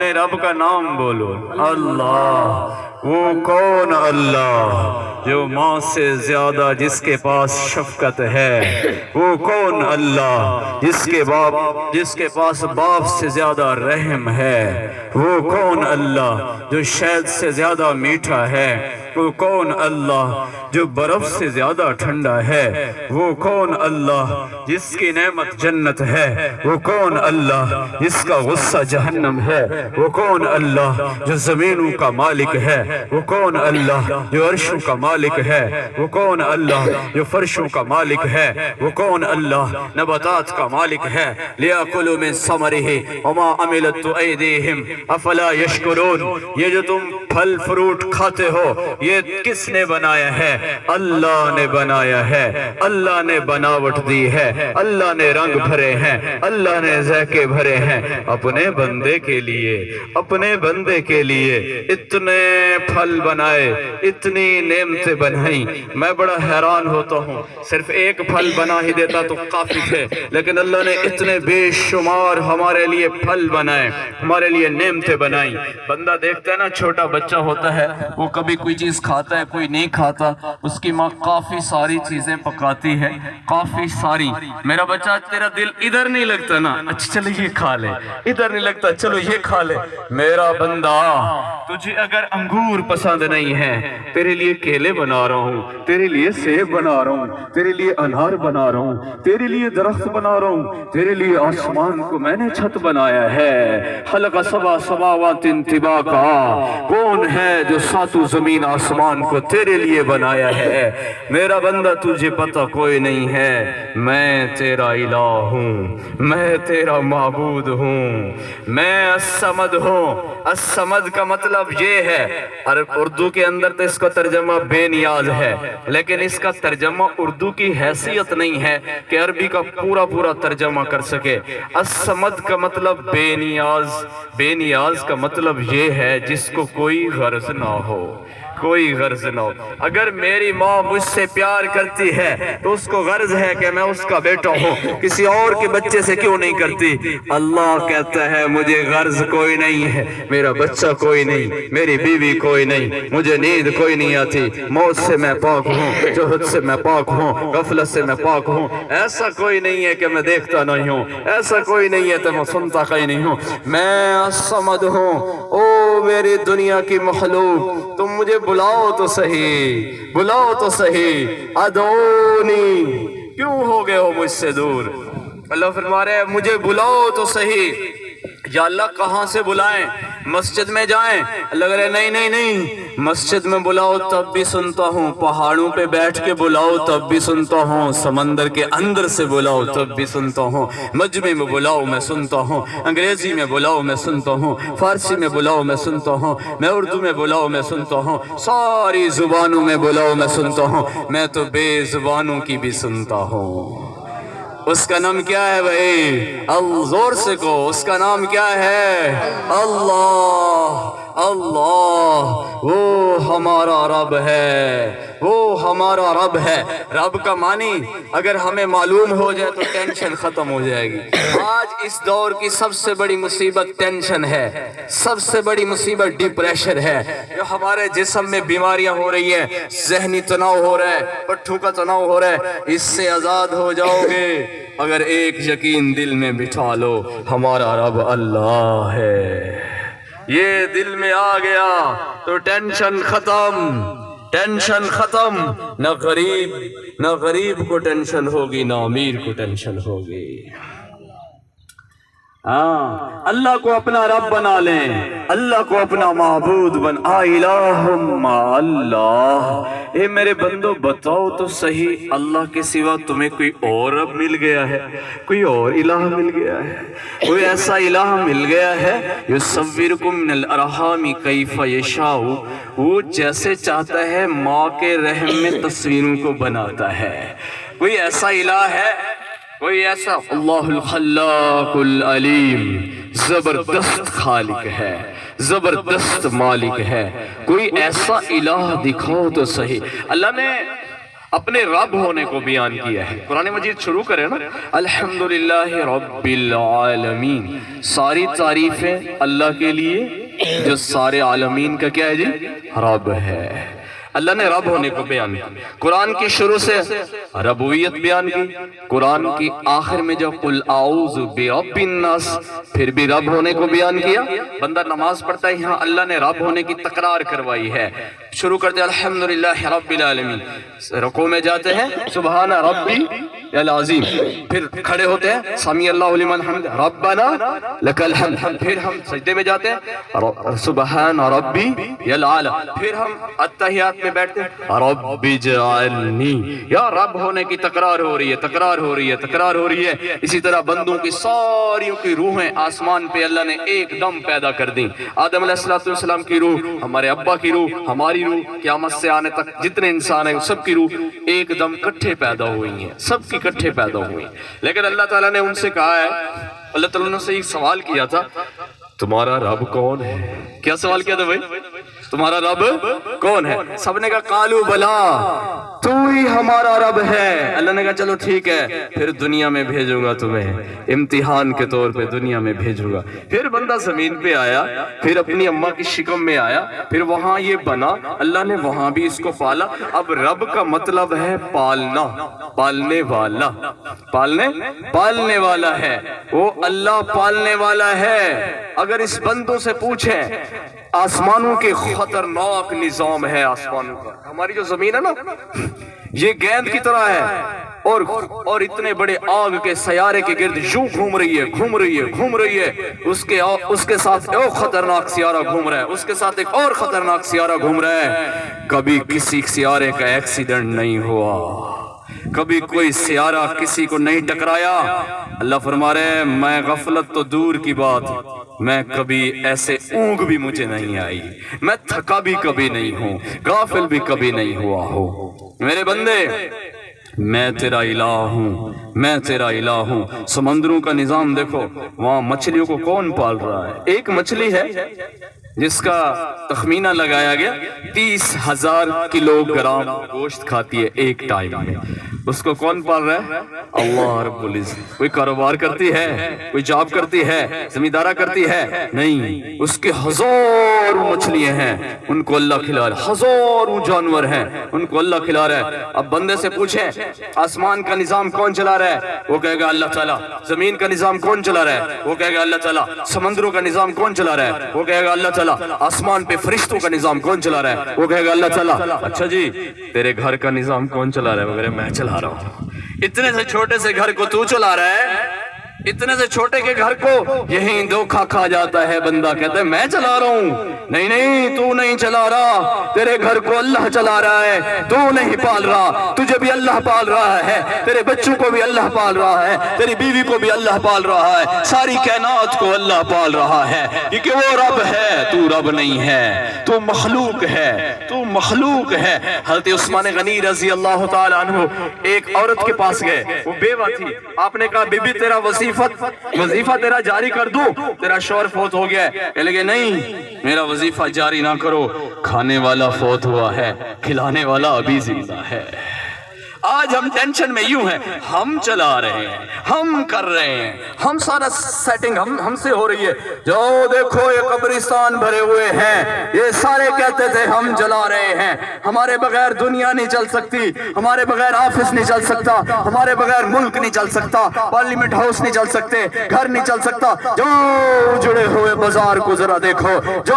رب کا نام بولو، اللہ۔ وہ کون اللہ جو ماں سے زیادہ جس کے پاس شفقت ہے؟ وہ کون اللہ جس کے پاس باپ سے زیادہ رحم ہے؟ وہ کون اللہ جو شہد سے زیادہ میٹھا ہے؟ وہ کون اللہ جو برف سے زیادہ ٹھنڈا ہے؟ وہ کون اللہ جس کی نعمت جنت ہے؟ وہ کون اللہ جس کا غصہ جہنم ہے؟ وہ کون اللہ جو زمینوں کا مالک ہے؟ وہ کون اللہ جو عرشوں کا مالک ہے؟ وہ کون اللہ جو فرشوں کا مالک ہے؟ وہ کون اللہ نباتات کا مالک ہے؟ لِيَأْكُلُوا مِن ثَمَرِهِ وَمَا عَمِلَتْ أَيْدِيهِمْ أَفَلَا يَشْكُرُونَ۔ یہ جو تم پھل فروٹ کھاتے ہو، یہ کس نے بنایا ہے؟ اللہ نے بنایا ہے۔ اللہ نے بناوٹ دی ہے، اللہ نے رنگ بھرے ہیں، اللہ نے ذائقے بھرے ہیں اپنے بندے کے لیے۔ اپنے بندے کے لیے اتنے پھل بنائے، اتنی نعمتیں بنائیں۔ میں بڑا حیران ہوتا ہوں، صرف ایک پھل بنا ہی دیتا تو کافی تھے، لیکن اللہ نے اتنے بے شمار ہمارے لیے پھل بنائے، ہمارے لیے نعمتیں بنائیں۔ بندہ دیکھتا ہے نا، چھوٹا بچہ ہوتا ہے، وہ کبھی کوئی چیز کھاتا ہے، کوئی نہیں کھاتا، اس کی ماں کافی ساری چیزیں پکاتی ہے، کافی ساری۔ میرا بچہ تیرا دل ادھر نہیں لگتا نا، اچھا چلو یہ کھا لے، ادھر نہیں لگتا چلو یہ کھا لے۔ میرا بندہ، تجھے اگر انگور پسند نہیں ہے، تیرے لیے کیلے بنا رہا ہوں، تیرے لیے سیب بنا رہا ہوں، تیرے لیے انار بنا رہا ہوں، تیرے لیے درخت بنا رہا ہوں، تیرے لیے آسمان کو میں نے چھت بنایا ہے۔ خلق سبع سماوات طباقا، کون ہے جو ساتوں زمین آسمان کو تیرے لیے بنایا ہے؟ میرا بندہ، تجھے پتہ کوئی نہیں ہے، میں تیرا الہ ہوں، میں تیرا معبود ہوں، میں الصمد ہوں۔ الصمد کا مطلب یہ ہے، اردو کے اندر تو اس کا ترجمہ بے نیاز ہے، لیکن اس کا ترجمہ اردو کی حیثیت نہیں ہے کہ عربی کا پورا ترجمہ کر سکے۔ الصمد کا مطلب بے نیاز۔ بے نیاز کا مطلب یہ ہے جس کو کوئی غرض نہ ہو، کوئی غرض نہ ہو۔ اگر میری ماں مجھ سے پیار کرتی ہے تو اس کو غرض ہے کہ میں اس کا بیٹا ہوں، کسی اور کے بچے سے کیوں نہیں کرتی؟ اللہ کہتا ہے مجھے غرض کوئی نہیں ہے، میرا بچہ کوئی نہیں، میری بیوی کوئی نہیں، مجھے نیند کوئی نہیں آتی، موت سے میں پاک ہوں، جہد سے میں پاک ہوں، غفلت سے میں پاک ہوں۔ ایسا کوئی نہیں ہے کہ میں دیکھتا نہیں ہوں، ایسا کوئی نہیں ہے کہ میں سنتا کہیں نہیں ہوں۔ میں الصمد ہوں۔ او میری دنیا کی مخلوق، تم مجھے بلاؤ تو صحیح، بلاؤ تو صحیح، ادعونی، کیوں ہو گئے ہو مجھ سے دور؟ اللہ فرما رہے ہیں مجھے بلاؤ تو صحیح۔ یا اللہ کہاں سے بلائیں؟ مسجد میں جائیں؟ اللہ کہہ رہے نہیں، مسجد میں بلاؤ تب بھی سنتا ہوں، پہاڑوں پہ بیٹھ کے بلاؤ تب بھی سنتا ہوں، سمندر کے اندر سے بلاؤ تب بھی سنتا ہوں، مجمع میں بلاؤ میں سنتا ہوں، انگریزی میں بلاؤ میں سنتا ہوں، فارسی میں بلاؤ میں سنتا ہوں، میں اردو میں بلاؤ میں سنتا ہوں، ساری زبانوں میں بلاؤ میں سنتا ہوں، میں تو بے زبانوں کی بھی سنتا ہوں۔ اس کا نام کیا ہے بھائی؟ زور سے کہو، اس کا نام کیا ہے؟ اللہ۔ اللہ وہ ہمارا رب ہے، وہ ہمارا رب ہے۔ رب کا معنی اگر ہمیں معلوم ہو جائے تو ٹینشن ختم ہو جائے گی۔ آج اس دور کی سب سے بڑی مصیبت ٹینشن ہے، سب سے بڑی مصیبت ڈپریشن ہے، جو ہمارے جسم میں بیماریاں ہو رہی ہیں، ذہنی تناؤ ہو رہا ہے، پٹھوں کا تناؤ ہو رہا ہے۔ اس سے آزاد ہو جاؤ گے اگر ایک یقین دل میں بٹھا لو، ہمارا رب اللہ ہے۔ یہ دل میں آ گیا تو ٹینشن ختم، ٹینشن ختم۔ نہ غریب کو ٹینشن ہوگی، نہ امیر کو ٹینشن ہوگی۔ اللہ کو اپنا رب بنا لیں، اللہ کو اپنا معبود بنا۔ الہ مع اللہ۔ اے میرے بندو بتاؤ تو صحیح، اللہ کے سوا تمہیں کوئی اور رب مل گیا ہے؟ کوئی اور الہ مل گیا ہے؟ کوئی ایسا الہ مل گیا ہے؟ یصورکم من الارحام کیف یشاء، وہ جیسے چاہتا ہے ماں کے رحم میں تصویروں کو بناتا ہے۔ کوئی ایسا الہ ہے؟ کوئی ایسا؟ اللہ الخلاق العلیم، زبردست خالق ہے، زبردست مالک ہے۔ کوئی ایسا الہ دکھاؤ تو صحیح۔ اللہ نے اپنے رب ہونے کو بیان کیا ہے۔ قرآن مجید شروع کرے نا، الحمدللہ رب العالمین، ساری تعریفیں اللہ کے لیے جو سارے عالمین کا کیا ہے جی، رب ہے۔ اللہ نے رب ہونے کو بیان کیا، قرآن کی شروع سے ربوبیت بیان کی، قرآن کی آخر میں جو قل اعوذ برب الناس، پھر بھی رب ہونے کو بیان کیا۔ بندہ نماز پڑھتا ہے، یہاں اللہ نے رب ہونے کی تکرار کروائی ہے۔ شروع کرتے ہیں الحمدللہ رب العالمین، رکوع میں جاتے ہیں سبحان ربی العظیم، پھر کھڑے ہوتے ہیں سمیع اللہ لمن حمد ربنا لک الحمد، پھر ہم سجدے میں جاتے ہیں سبحان ربی العالی، پھر ہم اتحیات میں بیٹھتے ہیں رب اجعلنی، یا رب ہونے کی تکرار ہو رہی ہے، تکرار ہو رہی ہے، تکرار ہو رہی ہے۔ اسی طرح بندوں کی ساریوں کی روحیں آسمان پہ اللہ نے ایک دم پیدا کر دیں۔ آدم علیہ السلام کی روح، ہمارے ابا کی روح، ہماری روح، قیامت سے آنے تک جتنے انسان ہیں سب کی روح ایک دم کٹھے پیدا ہوئی ہیں، سب کی کٹھے پیدا ہوئی ہیں۔ لیکن اللہ تعالیٰ نے ان سے کہا ہے، اللہ تعالیٰ نے سے ایک سوال کیا تھا، تمہارا رب کون ہے؟ کیا سوال کیا تھا بھائی؟ تمہارا رب کون ہے؟ سب نے کہا قالو بلا، تو ہی ہمارا رب ہے۔ اللہ نے کہا چلو ٹھیک ہے، پھر دنیا میں بھیجوں گا تمہیں، امتحان کے طور پہ دنیا میں بھیجوں گا۔ پھر بندہ زمین پہ آیا، پھر اپنی اماں کی شکم میں آیا، پھر وہاں یہ بنا، اللہ نے وہاں بھی اس کو پالا۔ اب رب کا مطلب ہے پالنا، پالنے والا، پالنے والا ہے، وہ اللہ پالنے والا ہے۔ اگر اس بندوں سے پوچھیں، آسمانوں کے خطرناک نظام ہے، آسمانوں کا، ہماری جو زمین ہے نا یہ گیند کی طرح ہے، اور اتنے بڑے آگ کے سیارے کے گرد یوں گھوم رہی ہے، گھوم رہی ہے، گھوم رہی ہے، اس کے ساتھ ایک خطرناک سیارہ گھوم رہا ہے، اس کے ساتھ ایک اور خطرناک سیارہ گھوم رہا ہے۔ کبھی کسی سیارے کا ایکسیڈنٹ نہیں ہوا، کبھی کوئی سیارہ کسی کو نہیں ٹکرایا۔ اللہ فرما رہے ہیں میں غفلت تو دور کی بات، میں کبھی ایسے اونگ بھی مجھے نہیں آئی، میں تھکا بھی کبھی نہیں ہوں، غافل بھی کبھی نہیں ہوا ہوں۔ میرے بندے میں تیرا الہ ہوں، میں تیرا الہ ہوں۔ سمندروں کا نظام دیکھو، وہاں مچھلیوں کو کون پال رہا ہے؟ ایک مچھلی ہے جس کا تخمینہ لگایا گیا 30,000 کلو گرام گوشت کھاتی ہے ایک ٹائم میں۔ اس کو کون پال رہا ہے؟ اللہ رب العزت۔ کوئی کاروبار کرتی ہے، کوئی جاب کرتی ہے، زمیندارہ کرتی ہے؟ نہیں، اس کے ہزاروں مچھلیاں ہیں، ان کو اللہ کھلا رہا ہے، ہزاروں جانور ہیں، ان کو اللہ کھلا رہا ہے۔ اب بندے سے پوچھیں آسمان کا نظام کون چلا رہا ہے؟ وہ کہے گا اللہ تعالیٰ۔ زمین کا نظام کون چلا رہا ہے؟ وہ کہے گا اللہ تعالیٰ۔ سمندروں کا نظام کون چلا رہا ہے؟ وہ کہے گا اللہ تعالیٰ۔ آسمان پہ فرشتوں کا نظام کون چلا رہا ہے؟ وہ کہے گا اللہ تعالیٰ۔ اچھا جی، تیرے گھر کا نظام کون چلا رہا ہے؟ وغیرہ میں چلا رہا ہوں۔ اتنے سے چھوٹے سے گھر کو تو چلا رہا ہے، اتنے سے چھوٹے کے گھر کو یہیں دھوکہ کھا جاتا ہے بندہ، کہتا ہے میں چلا رہا ہوں۔ نہیں نہیں، تو نہیں چلا رہا، تیرے گھر کو اللہ چلا رہا ہے، تو نہیں پال رہا۔ تجھے بھی اللہ پال رہا ہے، تیرے بچوں کو بھی اللہ پال رہا ہے، تیری بیوی کو بھی اللہ پال رہا ہے، ساری کائنات کو اللہ پال رہا ہے، کیونکہ وہ رب ہے، تو رب نہیں ہے، تو مخلوق ہے، تو مخلوق ہے۔ حضرت عثمان غنی رضی اللہ تعالی عنہ ایک عورت کے پاس گئے، وہ بیوہ تھی۔ آپ نے کہا بی بی تیرا وظیفہ تیرا جاری کر دوں، تیرا شوہر فوت ہو گیا ہے۔ کہنے لگے نہیں، میرا وظیفہ جاری نہ کرو، کھانے والا فوت ہوا ہے، کھلانے والا ابھی زندہ ہے۔ آج ہم ٹینشن میں یوں ہیں، ہم چلا رہے ہیں، ہم کر رہے ہیں، ہم سارا سیٹنگ ہم سے ہو رہی ہے۔ جو دیکھو یہ قبرستان بھرے ہوئے ہیں، یہ سارے کہتے تھے ہم چلا رہے ہیں، ہمارے بغیر دنیا نہیں چل سکتی، ہمارے بغیر آفس نہیں چل سکتا، ہمارے بغیر ملک نہیں چل سکتا، پارلیمنٹ ہاؤس نہیں چل سکتے، گھر نہیں چل سکتا۔ جو جڑے ہوئے بازار کو ذرا دیکھو، جو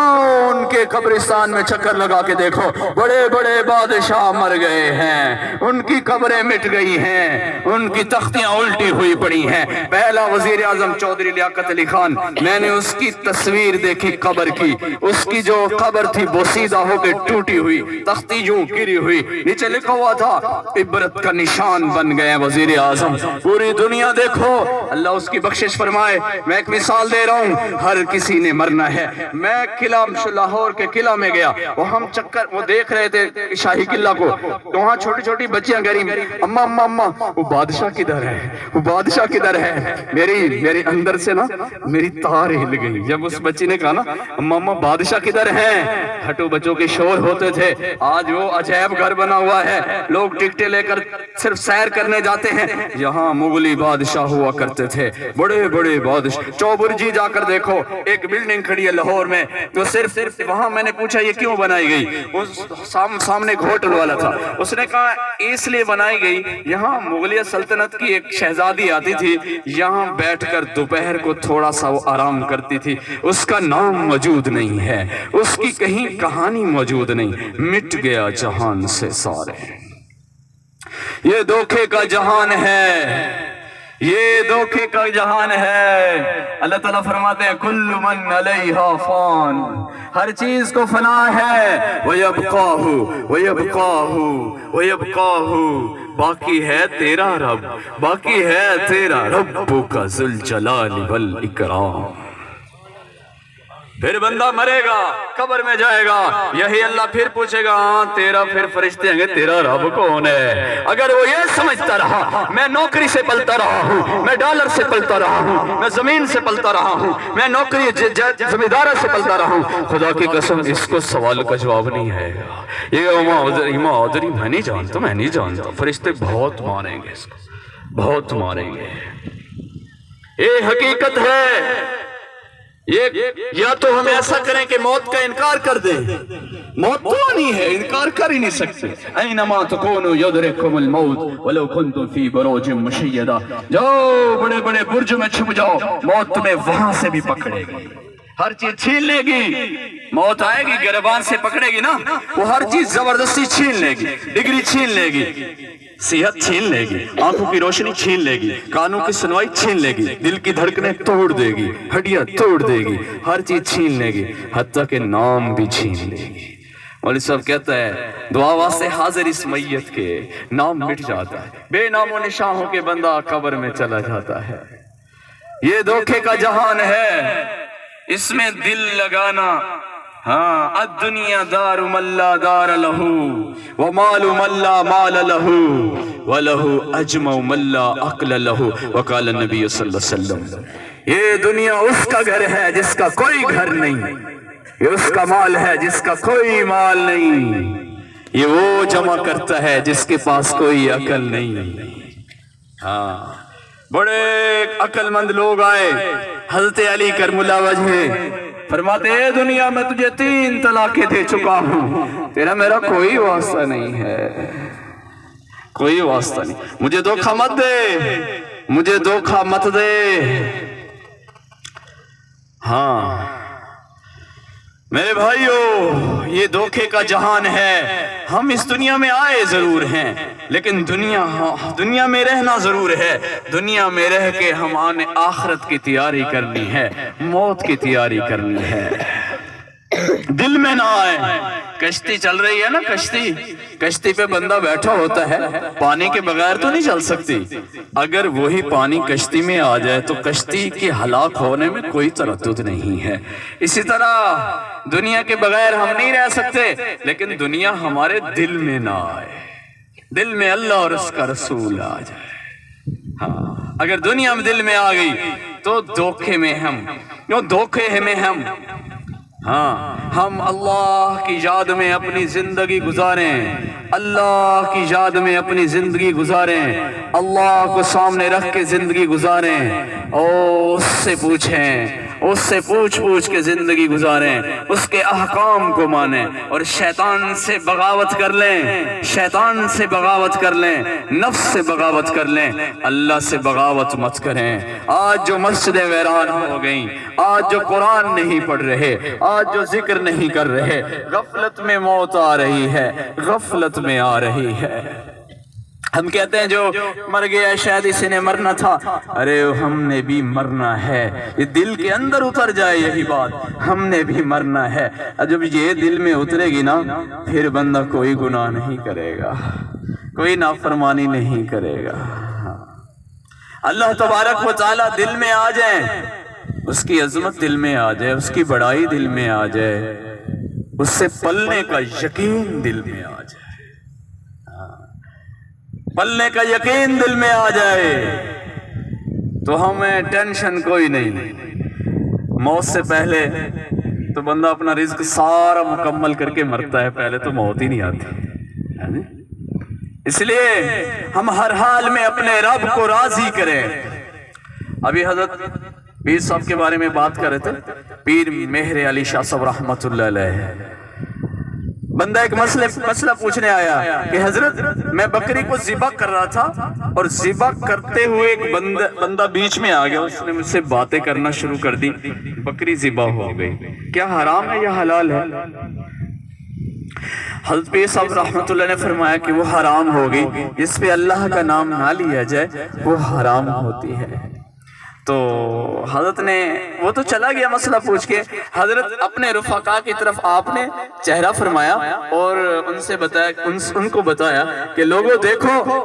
ان کے قبرستان میں چکر لگا کے دیکھو، بڑے بڑے بادشاہ مر گئے ہیں، ان کی قبریں مٹ گئی ہیں، ان کی تختیاں الٹی ہوئی پڑی ہیں۔ پہلا وزیر اعظم چودھری لیاقت علی خان، میں نے اس کی تصویر دیکھی قبر کی، اس کی جو قبر تھی وہ سیدھا ہو کے ٹوٹی ہوئی، تختی یوں گری ہوئی، نیچے لکھا ہوا تھا عبرت کا نشان بن گئے وزیر اعظم۔ پوری دنیا دیکھو، اللہ اس کی بخشش فرمائے۔ میں ایک مثال دے رہا ہوں، ہر کسی نے مرنا ہے۔ میں قلعہ لاہور کے قلعہ میں گیا، وہ ہم چکر وہ دیکھ رہے تھے شاہی قلعہ کو، تو وہاں چھوٹی چھوٹی بچیاں کہہ رہی رہی اماں اماں اماں وہ بادشاہ کدھر ہے، وہ بادشاہ کدھر ہے؟ میرے اندر سے نا میری تار ہل گئی جب اس بچی نے کہا نا اماں اماں بادشاہ کدھر ہیں۔ ہٹو بچوں کے شور ہوتے تھے، آج وہ عجائب گھر بنا ہوا ہے، لوگ ٹکٹیں لے کر صرف سیر کرنے جاتے ہیں۔ یہاں مغلی بادشاہ ہوا کرتے تھے، بڑے بڑے بادشاہ۔ چوبرجی جا کر دیکھو، ایک بلڈنگ کھڑی ہے لاہور میں، تو صرف وہاں میں نے پوچھا یہ کیوں بنائی گئی؟ سامنے ایک ہوٹل والا تھا، اس نے کہا اس لیے بنائی گئی، یہاں مغلیہ سلطنت کی ایک شہزادی آتی تھی، یہاں بیٹھ کر دوپہر کو تھوڑا سا وہ آرام کرتی تھی، اس کا نام موجود نہیں ہے، اس کی کہیں کہانی موجود نہیں، مٹ گیا جہان سے سارے۔ یہ دھوکے کا جہان ہے، یہ دھوکے کا جہان ہے۔ اللہ تعالیٰ فرماتے ہیں کل من علیہا فان، ہر چیز کو فنا ہے، وَيَبْقَاهُ وَيَبْقَاهُ وَيَبْقَاهُ، باقی ہے تیرا رب، باقی ہے تیرا ربک ذو الجلال والإکرام۔ پھر بندہ مرے گا، قبر میں جائے گا، یہی اللہ پھر پوچھے گا ہاں تیرا، پھر فرشتے ہیں گے تیرا رب کون ہے؟ اگر وہ یہ سمجھتا رہا میں نوکری سے پلتا رہا ہوں، میں ڈالر سے پلتا رہا ہوں، میں زمین سے پلتا رہا ہوں، میں نوکری زمیندارہ سے پلتا رہا ہوں، خدا کی قسم اس کو سوال کا جواب نہیں ہے گا۔ یہ اماں ادری میں نہیں جانتا، فرشتے بہت ماریں گے اس کو، بہت ماریں گے۔ یہ حقیقت ہے، یا تو ہم ایسا کریں کہ موت کا انکار کر دیں، موت تو نہیں ہے، انکار کر ہی نہیں سکتے۔ اینما تکونوا یدرککم الموت ولو کنتم فی بروج مشیدہ، جاؤ بڑے بڑے برج میں چھپ جاؤ، موت تمہیں وہاں سے بھی پکڑے گی، ہر چیز چھین لے گی۔ موت آئے گی گریبان سے پکڑے گی نا، وہ ہر چیز زبردستی چھین لے گی، ڈگری چھین لے گی، صحت چھین لے گی، آنکھوں کی روشنی چھین لے گی، کانوں کی سنوائی چھین لے گی، دل کی دھڑکنیں توڑ دے گی، ہڈیاں توڑ دے گی، ہر چیز چھین لے گی، حتیٰ کہ نام بھی چھین لے گی۔ مولوی صاحب کہتا ہے دعا واسطے حاضر اس میت کے، نام مٹ جاتا ہے، بے نام و نشان ہو کے بندہ قبر میں چلا جاتا ہے۔ یہ دھوکے کا جہان ہے، اس میں دل لگانا۔ ہاں الدنیا دار من لا دار لہو، ومال من لا مال لہو، ولہو اجمع من لا عقل لہو، وقال النبی صلی اللہ علیہ وسلم یہ دنیا اس کا گھر ہے جس کا کوئی گھر نہیں، یہ اس کا مال ہے جس کا کوئی مال نہیں، یہ وہ جمع کرتا ہے جس کے پاس کوئی عقل نہیں۔ ہاں بڑے عقل مند لوگ آئے، حضرت علی کرم اللہ وجہ، فرماتے اے دنیا میں تجھے 3 طلاقیں دے چکا ہوں، تیرا میرا کوئی واسطہ نہیں ہے، کوئی واسطہ نہیں، مجھے دھوکہ مت دے، مجھے دھوکہ مت دے۔ ہاں میرے بھائیو، یہ دھوکے کا جہان ہے۔ ہم اس دنیا میں آئے ضرور ہیں، لیکن دنیا میں رہنا ضرور ہے۔ دنیا میں رہ کے ہم آخرت کی تیاری کرنی ہے، موت کی تیاری کرنی ہے۔ دل میں نہ آئے۔ کشتی چل رہی ہے نا، کشتی پہ بندہ بیٹھا ہوتا ہے، پانی کے بغیر تو نہیں چل سکتی۔ اگر وہی پانی کشتی میں آ جائے تو کشتی کے ہلاک ہونے میں کوئی تردد نہیں ہے۔ اسی طرح دنیا کے بغیر ہم نہیں رہ سکتے، لیکن دنیا ہمارے دل میں نہ آئے، دل میں اللہ اور اس کا رسول آ جائے۔ ہاں اگر دنیا میں دل میں آ گئی تو دھوکے میں ہم ہم اللہ کی یاد میں اپنی زندگی گزاریں، اللہ کی یاد میں اپنی زندگی گزاریں، اللہ کو سامنے رکھ کے زندگی گزاریں، اور اس سے پوچھیں، اس سے پوچھ کے زندگی گزاریں، اس کے احکام کو مانیں، اور شیطان سے بغاوت کر لیں، شیطان سے بغاوت کر لیں، نفس سے بغاوت کر لیں، اللہ سے بغاوت مت کریں۔ آج جو مسجدیں ویران ہو گئیں، آج جو قرآن نہیں پڑھ رہے، آج جو ذکر نہیں کر رہے، غفلت میں موت آ رہی ہے، غفلت میں آ رہی ہے۔ ہم کہتے ہیں جو مر گیا شاید اسی نے مرنا تھا، ارے ہم نے بھی مرنا ہے، یہ دل کے اندر اتر جائے یہی بات، ہم نے بھی مرنا ہے۔ جب یہ دل میں اترے گی نا، پھر بندہ کوئی گناہ نہیں کرے گا، کوئی نافرمانی نہیں کرے گا۔ اللہ تبارک و تعالیٰ دل میں آ جائیں، اس کی عظمت دل میں آ جائے، اس کی بڑائی دل میں آ جائے، اس سے پلنے کا یقین دل میں آ جائے۔ پلنے کا یقین دل میں آ جائے تو ہمیں ٹینشن کوئی نہیں۔ موت سے پہلے تو بندہ اپنا رزق سارا مکمل کر کے مرتا ہے، پہلے تو موت ہی نہیں آتی۔ اس لیے ہم ہر حال میں اپنے رب کو راضی کریں۔ ابھی حضرت پیر صاحب کے بارے میں بات کر رہے تھے، پیر مہر علی شاہ صاحب رحمت اللہ علیہ۔ بندہ ایک مسئلہ پوچھنے آیا کہ حضرت میں بکری کو ذبح کر رہا تھا اور ذبح کرتے ہوئے ایک بندہ بیچ میں آ گیا، اس نے مجھ سے باتیں کرنا شروع کر دی، بکری ذبح ہو گئی، کیا حرام ہے یا حلال ہے؟ حضرت پیر صاحب رحمت اللہ نے فرمایا کہ وہ حرام ہوگی، جس پہ اللہ کا نام نہ لیا جائے وہ حرام ہوتی ہے۔ تو حضرت نے وہ تو چلا گیا مسئلہ پوچھ کے، حضرت اپنے رفقا کی طرف آپ نے چہرہ فرمایا اور ان سے بتایا، ان کو بتایا کہ لوگوں دیکھو،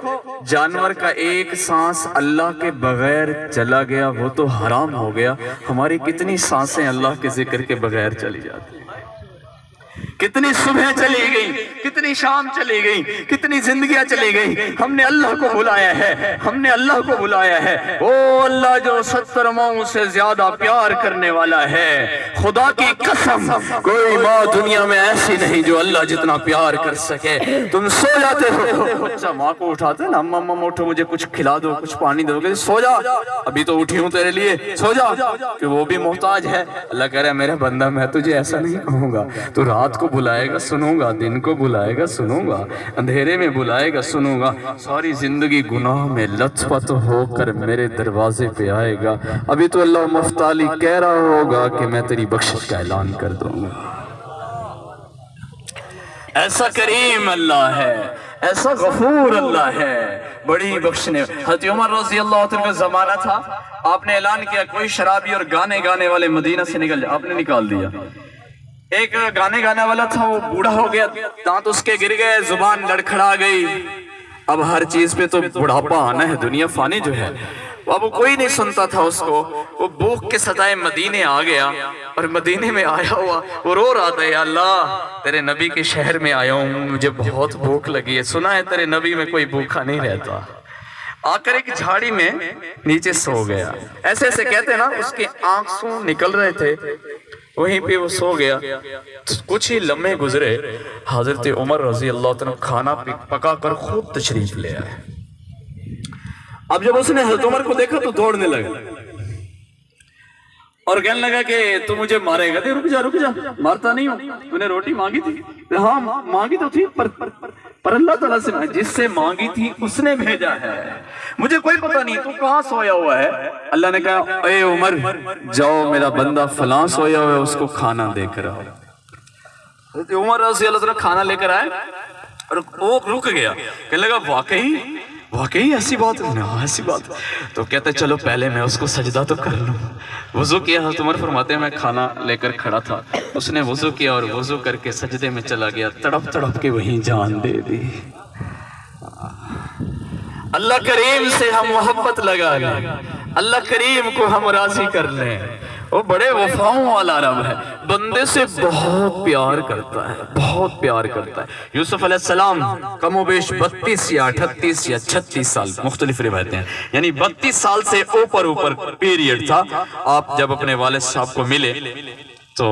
جانور کا ایک سانس اللہ کے بغیر چلا گیا وہ تو حرام ہو گیا، ہماری کتنی سانسیں اللہ کے ذکر کے بغیر چلی جاتی ہیں، کتنی صبح چلی گئی، کتنی شام چلی گئی، کتنی زندگیاں چلی گئی، ہم نے اللہ کو بلایا ہے، ہم نے اللہ کو بلایا ہے۔ او اللہ جو 70 ماؤں سے زیادہ پیار کرنے والا ہے، خدا کی قسم کوئی ماں دنیا میں ایسی نہیں جو اللہ جتنا پیار کر سکے۔ تم سو جاتے ہو، اچھا ماں کو اٹھاتے ہیں نا، اماں اٹھو مجھے کچھ کھلا دو، کچھ پانی دو گے، سو جا، ابھی تو اٹھی ہوں تیرے لیے، سو جا، کہ وہ بھی محتاج ہے۔ اللہ کہہ رہا ہے میرا بندہ میں تجھے ایسا نہیں کہوں گا، تو رات کو بلائے گا سنوں گا، دن کو بلائے گا سنوں گا، اندھیرے میں بلائے گا سنوں گا، ساری زندگی گناہ میں لت پت ہو کر میرے دروازے پہ آئے گا، ابھی تو اللہ مفتالی کہہ رہا ہوگا کہ میں تیری بخشش کا اعلان کر دوں گا۔ ایسا کریم اللہ ہے، ایسا غفور اللہ ہے، بڑی بخشنے۔ حضرت عمر رضی اللہ عنہ کا زمانہ تھا، آپ نے اعلان کیا کوئی شرابی اور گانے والے مدینہ سے نکل جائے، آپ نے نکال دیا۔ ایک گانے والا تھا، وہ بوڑھا ہو گیا، دانت اس کے گر گئے، زبان لڑکھڑا گئی، اب ہر چیز پہ تو بڑھاپا آنا ہے، دنیا فانی جو ہے، اب کوئی نہیں سنتا تھا اس کو، وہ بھوک کے ستائے مدینے آ گیا، اور مدینے میں آیا ہوا وہ رو رہا تھا، یا اللہ تیرے نبی کے شہر میں آیا ہوں، مجھے بہت بھوک لگی ہے، سنا ہے تیرے نبی میں کوئی بھوکا نہیں رہتا۔ آ کر ایک جھاڑی میں نیچے سو گیا، ایسے ایسے کہتے ہیں نا، اس کے آنکھوں نکل رہے تھے، وہیں پہ وہ سو گیا۔ کچھ ہی لمحے گزرے، حضرت عمر رضی اللہ عنہ کھانا پکا کر خود تشریف لے آئے۔ اب جب اس نے حضرت عمر کو دیکھا تو دوڑنے لگا اور کہنے لگا کہ تو مجھے مارے گا، رک جا، مارتا نہیں ہوں، تو نے روٹی مانگی تھی؟ ہاں مانگی تو تھی، پر اللہ تعالیٰ سے جس سے مانگی تھی اس نے بھیجا ہے، مجھے کوئی پتہ نہیں تو کہاں سویا ہوا ہے۔ اللہ نے کہا اے عمر جاؤ، میرا بندہ فلاں سویا ہوا ہے، اس کو کھانا دے کر آؤ۔ حضرت عمر رضی اللہ عنہ کھانا لے کر آئے اور وہ رک گیا، کہنے لگا واقعی ایسی بات ہے؟ ہاں ایسی بات۔ تو کہتے چلو پہلے میں اس کو سجدہ تو کر لوں۔ وضو کیا، حضرت عمر فرماتے ہیں میں کھانا لے کر کھڑا تھا، اس نے وضو کیا اور وضو کر کے سجدے میں چلا گیا، تڑپ کے وہیں جان دے دی۔ اللہ کریم سے ہم محبت لگا لیں، اللہ کریم کو ہم راضی کر لیں، وہ بڑے وفاؤں والا رب ہے، بندے سے بہت پیار کرتا ہے، بہت پیار کرتا ہے۔ یوسف علیہ السلام کم و بیش 32 یا 38 یا 36 سال، مختلف روایتیں ہیں، یعنی 32 سال سے اوپر پیریڈ تھا۔ آپ جب اپنے والد صاحب کو ملے تو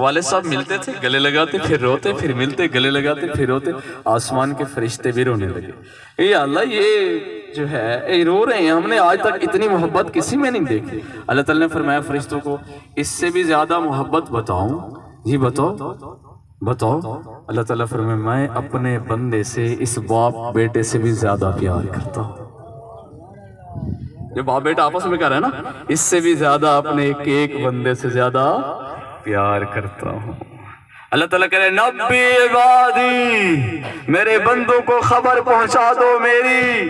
والد صاحب ملتے تھے، گلے لگاتے پھر روتے، پھر ملتے گلے لگاتے پھر روتے، آسمان کے فرشتے بھی رونے لگے، اے اللہ یہ جو ہے اے رو رہے ہیں، ہم نے آج تک اتنی محبت کسی میں نہیں دیکھی۔ اللہ تعالیٰ نے فرمایا فرشتوں کو اس سے بھی زیادہ محبت بتاؤں؟ جی بتاؤ۔ اللہ تعالیٰ فرمایا میں اپنے بندے سے اس باپ بیٹے سے بھی زیادہ پیار کرتا ہوں۔ جو باپ بیٹا آپس میں کہہ رہے ہیں نا، اس سے بھی زیادہ اپنے ایک بندے سے زیادہ پیار کرتا ہوں۔ اللہ تعالیٰ کہہ رہے نبی عبادی، میرے بندوں کو خبر پہنچا دو، میری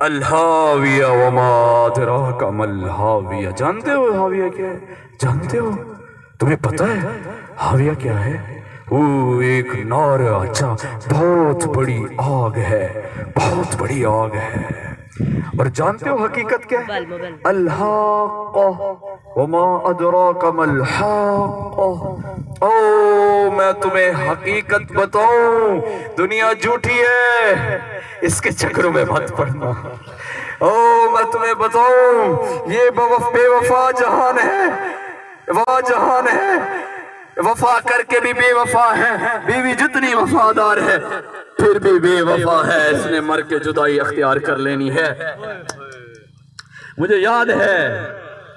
الحاویہ وما ادراک مل حاویہ. جانتے ہو حاویہ کیا ہے؟ جانتے ہو؟ تمہیں پتہ ہے حاویہ کیا ہے؟ وہ ایک نار، اچھا بہت بڑی آگ ہے، بہت بڑی آگ ہے. اور جانتے ہو حقیقت کیا ہے؟ الحاقہ وما ادراک ما الحاقہ. او میں تمہیں حقیقت بتاؤں، دنیا جھوٹی ہے، اس کے چکروں میں مت پڑنا. او میں تمہیں بتاؤں، یہ بے وفا جہان ہے، وہ جہان ہے، وفا کر کے بھی بے وفا ہے. بیوی جتنی وفادار ہے پھر بھی بے وفا ہے، اس نے مر کے جدائی اختیار کر لینی ہے. مجھے یاد ہے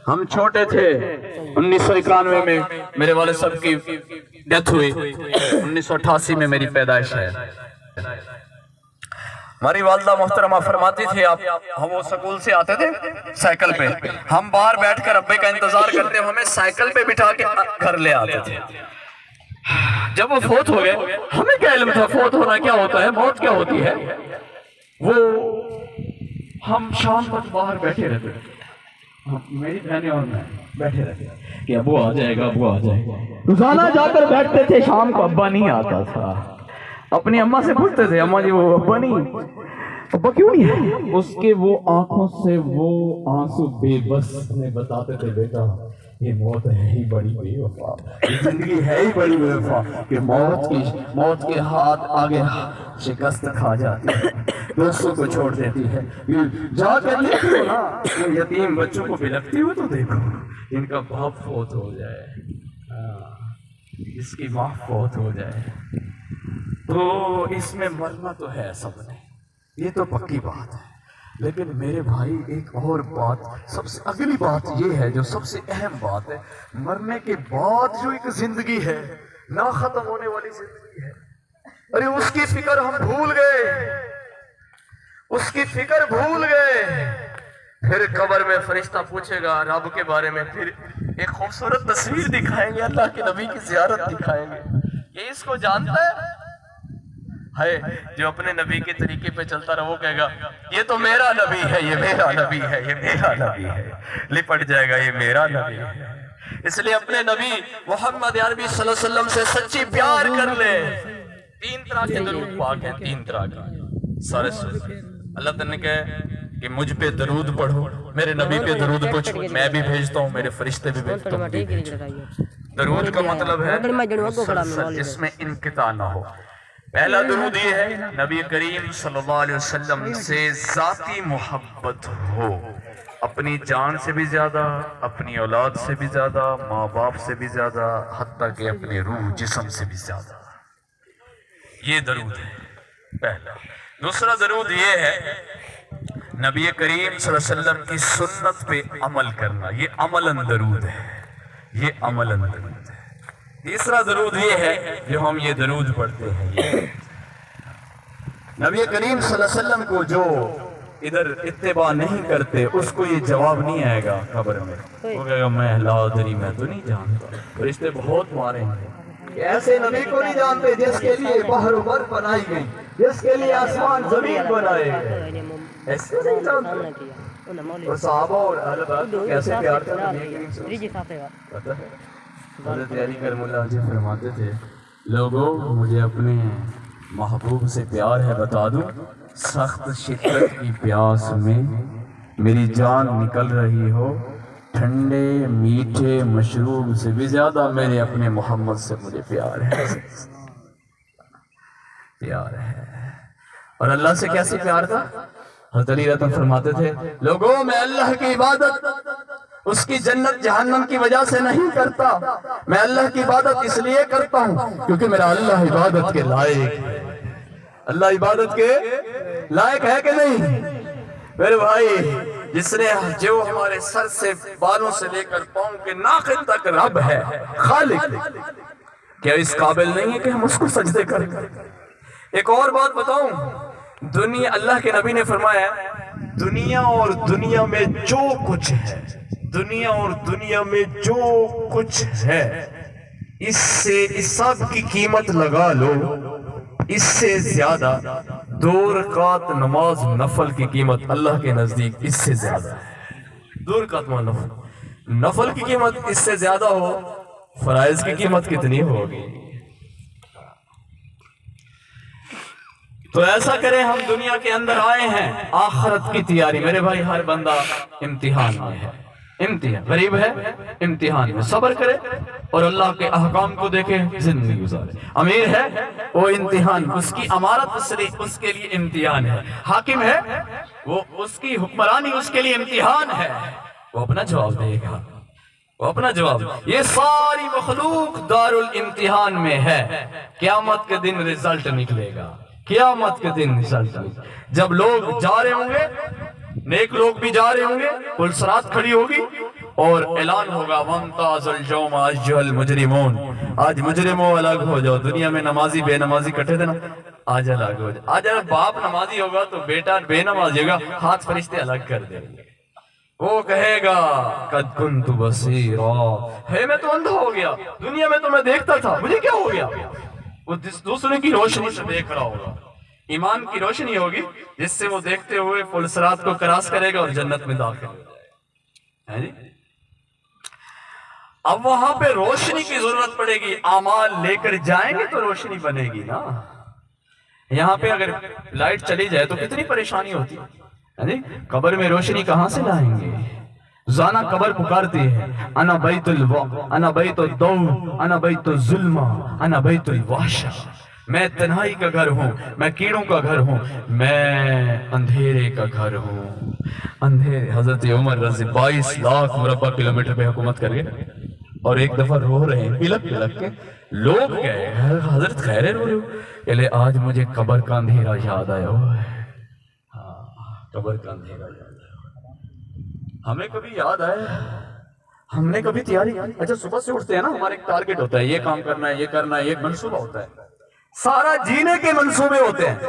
ہم چھوٹے تھے، 1991 میں میرے والد صاحب کی ڈیتھ ہوئی، 1988 میں میری پیدائش ہے. ہماری والدہ محترمہ فرماتی تھی، ہم وہ سکول سے آتے تھے سائیکل پہ، ہم باہر بیٹھ کر ابے کا انتظار کرتے، ہمیں سائیکل پہ بٹھا کے گھر لے آتے تھے. جب وہ فوت ہو گئے، ہمیں کیا علم تھا فوت ہونا کیا ہوتا ہے، موت کیا ہوتی ہے. وہ ہم شام تک باہر بیٹھے رہتے، میری بہنیں اور میں بیٹھے رہتے کہ ابو آ جائے گا، ابو آ جائے گا. روزانہ جا کر بیٹھتے تھے، شام کو ابا نہیں آتا تھا. اپنی اماں سے پوچھتے تھے، اماں جی وہ ابا نہیں، ابا کیوں نہیں ہے؟ اس کے وہ آنکھوں سے وہ آنسو بے بس میں بتاتے تھے، بیٹا یہ موت ہے ہی بڑی بے وفا، یہ زندگی ہے ہی بڑی بے وفا کہ موت کے ہاتھ آگے شکست کھا جاتی ہے، دوستوں کو چھوڑ دیتی ہے. جا کر دیکھو نا یتیم بچوں کو بلکتی ہو تو دیکھو، ان کا باپ فوت ہو جائے، اس کی ماں فوت ہو جائے، تو اس میں مرنا تو ہے سب نے، یہ تو پکی بات ہے. لیکن میرے بھائی ایک اور بات، سب سے اگلی بات یہ ہے جو سب سے اہم بات ہے، مرنے کے بعد جو ایک زندگی ہے، نہ ختم ہونے والی زندگی ہے، ارے اس کی فکر ہم بھول گئے، اس کی فکر بھول گئے. پھر قبر میں فرشتہ پوچھے گا رب کے بارے میں، پھر ایک خوبصورت تصویر دکھائیں گے، اللہ کے نبی کی زیارت دکھائیں گے. یہ اس کو جانتا ہے جو اپنے نبی کے طریقے پہ چلتا رہا وہ کہے گا یہ تو میرا نبی ہے، یہ میرا نبی ہے، یہ میرا نبی ہے، لپٹ جائے گا یہ میرا نبی ہے. اس لیے اپنے نبی محمد عربی صلی اللہ علیہ وسلم سے سچی پیار کر لے. 3 طرح کے درود پاک ہیں، 3 طرح کے سارے اللہ تعالیٰ نے کہا کہ مجھ پہ درود پڑھو، میرے نبی پہ درود پڑھو، میں بھی بھیجتا ہوں، میرے فرشتے بھی بھیجتا ہوں. درود کا مطلب ہے مسلسل جس میں انقطاع نہ ہو. پہلا درود یہ ہے نبی کریم صلی اللہ علیہ وسلم سے ذاتی محبت ہو، اپنی جان سے بھی زیادہ، اپنی اولاد سے بھی زیادہ، ماں باپ سے بھی زیادہ، حتیٰ کہ اپنے روح جسم سے بھی زیادہ. یہ درود ہے پہلا. دوسرا درود یہ ہے نبی کریم صلی اللہ علیہ وسلم کی سنت پہ عمل کرنا، یہ عملاً درود ہے، یہ عملاً درود ہے. تیسرا درود یہ ہے جو ہم یہ درود پڑھتے ہیں، نبی کریم صلی اللہ علیہ وسلم کو جو ادھر اتباع نہیں کرتے اس کو یہ جواب نہیں آئے گا قبر میں، وہ کہے گا میں لا ادری، میں تو نہیں جانتا. فرشتے بہت ماریں گے، ایسے نبی کو نہیں جانتے جس کے لیے بحر و بر بنائی گئی، جس کے لیے آسمان زمین بنائے گئے، ایسے نہیں جانتے. اور صحابہ اور اہل بیت کیسے پیار کرتے نبی کریم صلی اللہ علیہ وسلم پتہ ہے. حضرت علی کرم اللہ جی فرماتے تھے لوگوں مجھے اپنے محبوب سے پیار ہے بتا دوں، سخت شدت کی پیاس میں میری جان نکل رہی ہو، ٹھنڈے میٹھے مشروب سے بھی زیادہ میرے اپنے محمد سے مجھے پیار ہے، پیار ہے. اور اللہ سے کیسے پیار تھا؟ حضرت علی رضی اللہ فرماتے تھے لوگوں میں اللہ کی عبادت اس کی جنت جہنم کی وجہ سے نہیں کرتا، میں اللہ کی عبادت اس لیے کرتا ہوں کیونکہ میرا اللہ عبادت کے لائق ہے. اللہ عبادت کے لائق ہے کہ نہیں میرے بھائی؟ جس نے جو ہمارے سر سے بالوں سے لے کر پاؤں کے ناخن تک رب ہے، خالق، کیا اس قابل نہیں ہے کہ ہم اس کو سجدے کریں؟ ایک اور بات بتاؤں، دنیا، اللہ کے نبی نے فرمایا دنیا اور دنیا میں جو کچھ ہے، دنیا اور دنیا میں جو کچھ ہے، اس سے اس سب کی قیمت لگا لو اس سے زیادہ 2 رکعت نماز نفل کی قیمت اللہ کے نزدیک اس سے زیادہ ہے. 2 رکعت نفل کی قیمت اس سے زیادہ ہو، فرائض کی قیمت کتنی ہوگی؟ تو ایسا کریں، ہم دنیا کے اندر آئے ہیں آخرت کی تیاری. میرے بھائی ہر بندہ امتحان میں ہے، امتحان غریب ہے، امتحان میں صبر کرے اور اللہ کے احکام کو دیکھے، زندگی گزارے. امیر ہے وہ امتحان، اس کی امارت اس کے لیے امتحان ہے. حاکم ہے وہ اس کی حکمرانی اس کے لیے امتحان ہے. وہ اپنا جواب دے گا، وہ اپنا جواب. یہ ساری مخلوق دار الامتحان میں ہے. قیامت کے دن رزلٹ نکلے گا، قیامت کے دن رزلٹ. جب لوگ جا رہے ہوں گے، نیک لوگ بھی جا رہے ہوں گے، پل صراط کھڑی ہوگی اور اعلان ہوگا وَامْتَازَ الْيَوْمَ أَيُّهَا الْمُجْرِمُونَ. آج مجرموں الگ ہو جاؤ. دنیا میں نمازی بے نمازی کٹھے تھے نا، آج الگ ہو جاؤ. آج اگر باپ نمازی ہوگا تو بیٹا بے نمازی ہوگا، ہاتھ فرشتے الگ کر دیں گے. وہ کہے گا قَدْ كُنْتُ بَصِيرًا، ہے میں تو اندھا ہو گیا، دنیا میں تو میں دیکھتا تھا، مجھے کیا ہو گیا؟ وہ دوسرے کی روشنی سے دیکھ رہا ہوگا. ایمان کی روشنی ہوگی جس سے وہ دیکھتے ہوئے پل صراط کو کراس کرے گا اور جنت میں داخل ہو جائے گا. اب وہاں پہ روشنی کی ضرورت پڑے گی. اعمال لے کر جائیں گے تو روشنی بنے گی نا. یہاں پہ اگر لائٹ چلی جائے تو کتنی پریشانی ہوتی ہے. قبر میں روشنی کہاں سے لائیں گے؟ زانا قبر پکارتی ہے انا بیت انا بیت الضوء انا بیت الظلمہ انا بیت الوحشہ. میں تنہائی کا گھر ہوں، میں کیڑوں کا گھر ہوں، میں اندھیرے کا گھر ہوں. اندھیرے. حضرت عمر رضی 22 لاکھ مربع کلومیٹر پہ حکومت کر گئے اور ایک دفعہ رو رہے ہیں پلک پلک کے. لوگ گئے، حضرت خیر رو رہے ہو؟ کہ آج مجھے قبر کا اندھیرا یاد آیا ہوا ہے. قبر کا اندھیرا یاد آیا. ہمیں کبھی یاد آیا؟ ہم نے کبھی تیاری کی؟ اچھا صبح سے اٹھتے ہیں نا، ہمارا ایک ٹارگٹ ہوتا ہے، یہ کام کرنا ہے، یہ کرنا ہے، ایک منصوبہ ہوتا ہے. سارا جینے کے منصوبے ہوتے ہیں.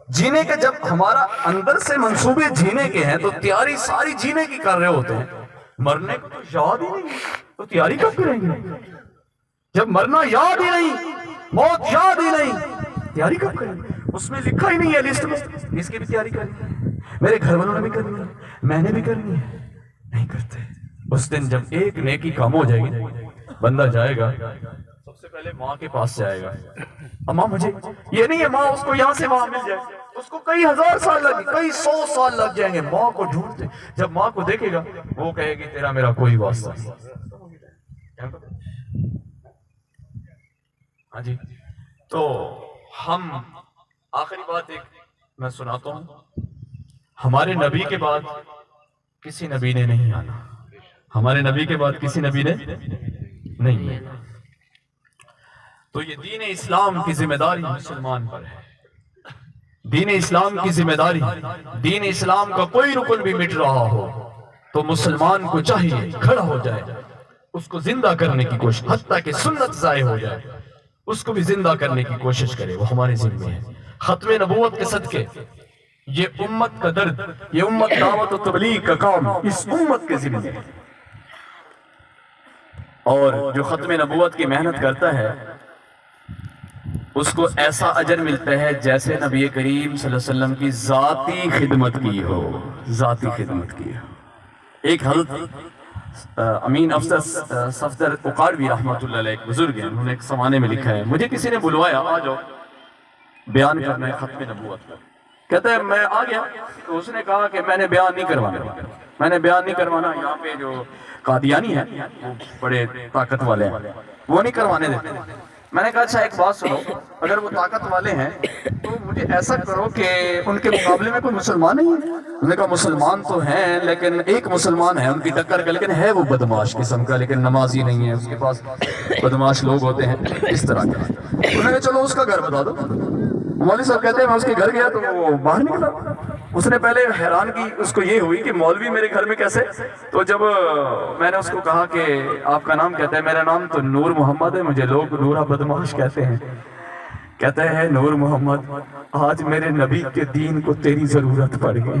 جینے کے جب ہمارا اندر سے منصوبے جینے کے ہیں تو تیاری ساری جینے کی کر رہے ہوتے ہیں. مرنے کو تو یاد ہی نہیں تو تیاری کب کریں گے؟ جب مرنا یاد ہی نہیں، موت یاد ہی نہیں، تیاری کب کریں گے؟ اس میں لکھا ہی نہیں ہے لسٹ میں اس کی بھی تیاری کرنی ہے، میرے گھر والوں نے بھی کرنی ہے، میں نے بھی کرنی ہے. نہیں کرتے. اس دن جب ایک نیکی کام ہو جائے گی، بندہ جائے گا سب سے پہلے ماں کے پاس جائے گا. اماں مجھے یہ نہیں ہے ماں اس کو یہاں سے وہاں مل جائے، اس کو کئی ہزار سال لگے، کئی 100 سال لگ جائیں گے ماں کو ڈھونڈتے. جب ماں کو دیکھے گا وہ کہے گی تیرا میرا کوئی واسطہ نہیں. ہاں جی. تو ہم آخری بات ایک میں سناتا ہوں. ہمارے نبی کے بعد کسی نبی نے نہیں آنا. ہمارے نبی کے بعد کسی نبی نے نہیں آنا. تو یہ دین اسلام کی ذمہ داری مسلمان پر ہے. دین اسلام کی ذمہ داری. دین اسلام کا کوئی رکن بھی مٹ رہا ہو تو مسلمان کو چاہیے کھڑا ہو جائے، اس کو زندہ کرنے کی کوشش، حتیٰ کہ سنت ضائع ہو جائے اس کو بھی زندہ کرنے کی کوشش کرے. وہ ہمارے ذمہ ہے. ختم نبوت کے صدقے یہ امت کا درد، یہ امت دعوت و تبلیغ کا کام اس امت کے ذمہ ہے. اور جو ختم نبوت کی محنت کرتا ہے اس کو ایسا اجر ملتا ہے جیسے نبی کریم صلی اللہ علیہ وسلم کی ذاتی خدمت کی ہو. ذاتی خدمت کی ہو. ایک حضرت امین افسر صفدر اقاروی رحمۃ اللہ علیہ ایک بزرگ ہیں، انہوں نے ایک سمانے میں لکھا ہے، مجھے کسی نے بلوایا آ جاؤ بیان کرنا ہے ختم نبوت پر. کہتا ہے میں آ گیا تو اس نے کہا کہ میں نے بیان نہیں کروانا. یہاں پہ جو قادیانی ہیں وہ بڑے طاقت والے ہیں، وہ نہیں کروانے دیتے. میں نے کہا اچھا ایک بات سنو، اگر وہ طاقت والے ہیں تو مجھے ایسا کرو کہ ان کے مقابلے میں کوئی مسلمان نہیں ہے. انہوں نے کہا مسلمان تو ہیں لیکن ایک مسلمان ہے ان کی ٹکر کا، لیکن ہے وہ بدماش قسم کا، لیکن نمازی نہیں ہے، اس کے پاس بدماش لوگ ہوتے ہیں اس طرح کا. انہوں نے کہا چلو اس کا گھر بتا دو. مولوی صاحب کہتے ہیں میں اس کے گھر گیا تو وہ باہر نکلا. اس نے پہلے حیران کی اس کو یہ ہوئی کہ مولوی میرے گھر میں کیسے. تو جب میں نے اس کو کہا کہ آپ کا نام کہتا ہے، میرا نام تو نور محمد ہے، مجھے لوگ نورہ بدماش کہتے ہیں. کہتا ہے نور محمد آج میرے نبی کے دین کو تیری ضرورت پڑ گئی.